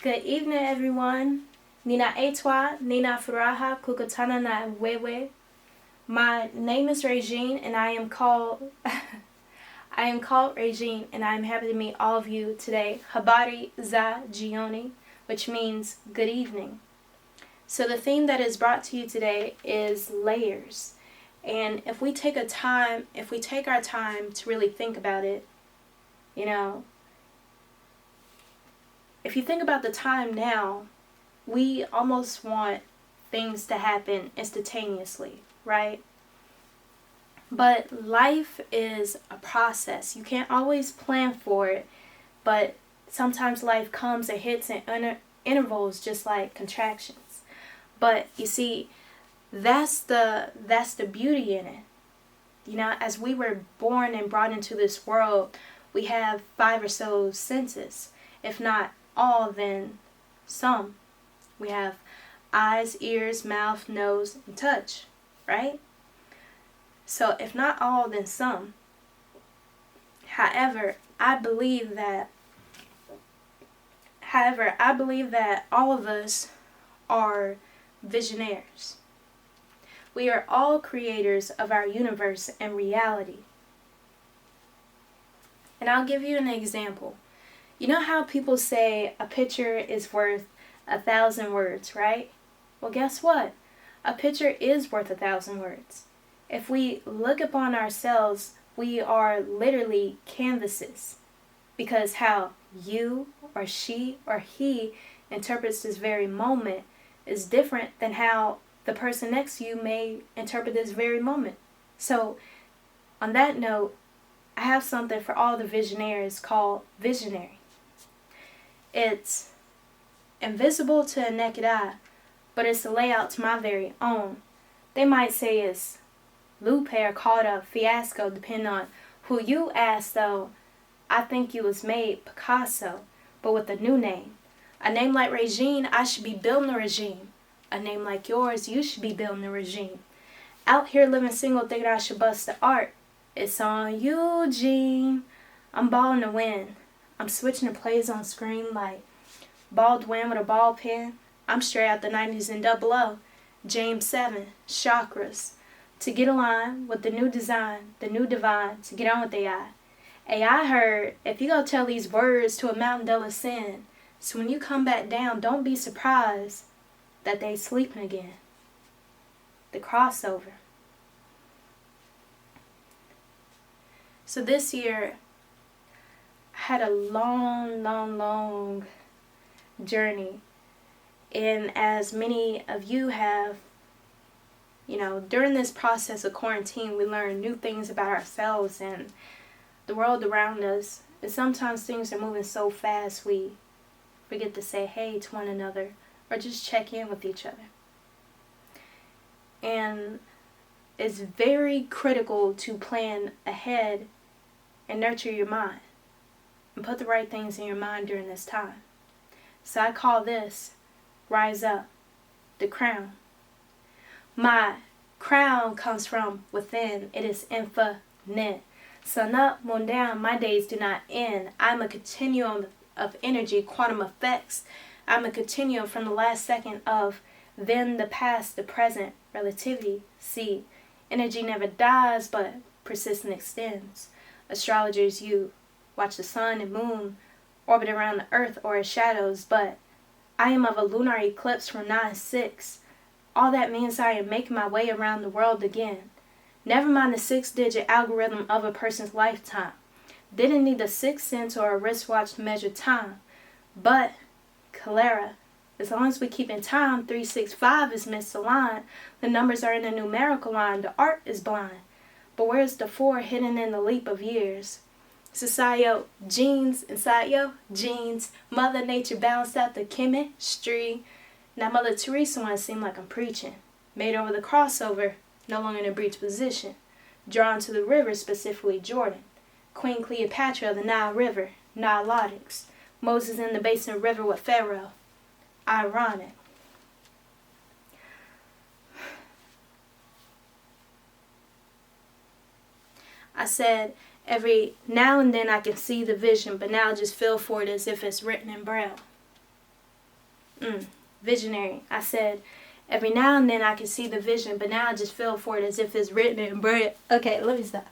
Good evening, everyone. Nina Etwa, Nina Furaha, Kukutana na Wewe. My name is Rajean, and I am called Rajean, and I am happy to meet all of you today. Habari za jioni, which means good evening. So the theme that is brought to you today is layers. And if we take our time to really think about it, if you think about the time now, we almost want things to happen instantaneously, right? But life is a process. You can't always plan for it, but sometimes life comes and hits in intervals, just like contractions. But you see, that's the beauty in it. As we were born and brought into this world, we have 5 or so senses. If not all, then some. We have eyes, ears, mouth, nose, and touch, right? So if not all, then some. However, I believe that all of us are visionaries. We are all creators of our universe and reality. And I'll give you an example. You know how people say a picture is worth 1,000 words, right? Well, guess what? A picture is worth 1,000 words. If we look upon ourselves, we are literally canvases. Because how you or she or he interprets this very moment is different than how the person next to you may interpret this very moment. So, on that note, I have something for all the visionaries called visionary. It's invisible to a naked eye, but it's a layout to my very own. They might say it's Lupe or called a fiasco, depending on who you ask, though. I think you was made Picasso, but with a new name. A name like Rajean, I should be building a regime. A name like yours, you should be building a regime. Out here living single, thinking I should bust the art. It's on you, Gene. I'm balling to win. I'm switching the plays on screen like Baldwin with a ball pen. I'm straight out the 90s in Double O. James 7, chakras. To get aligned with the new design, the new divine, to get on with AI. AI heard, if you go tell these words to a mountain, they'll ascend. So when you come back down, don't be surprised that they sleeping again. The crossover. So this year, I had a long journey. And as many of you have, during this process of quarantine, we learn new things about ourselves and the world around us. And sometimes things are moving so fast, we forget to say hey to one another or just check in with each other. And it's very critical to plan ahead and nurture your mind and put the right things in your mind during this time. So I call this Rise Up, the crown. My crown comes from within. It is infinite. Sun up, moon down, my days do not end. I'm a continuum of energy, quantum effects. I'm a continuum from the last second of then, the past, the present, relativity. See, energy never dies, but persists and extends. Astrologers, you watch the sun and moon orbit around the earth or its shadows, but I am of a lunar eclipse from 9/6. All that means I am making my way around the world again. Never mind the 6-digit algorithm of a person's lifetime. Didn't need a sixth sense or a wristwatch to measure time. But, Clara, as long as we keep in time, 365 is misaligned. The numbers are in a numerical line. The art is blind. But where's the 4 hidden in the leap of years? Societal genes inside your genes. Mother Nature balanced out the chemistry. Now Mother Teresa want to seem like I'm preaching. Made over the crossover, no longer in a breach position. Drawn to the river, specifically Jordan. Queen Cleopatra of the Nile River, Nilotics. Moses in the basin river with Pharaoh. Ironic. I said, every now and then I can see the vision, but now I just feel for it as if it's written in braille. Visionary. I said, every now and then I can see the vision, but now I just feel for it as if it's written in bread. Okay, let me stop.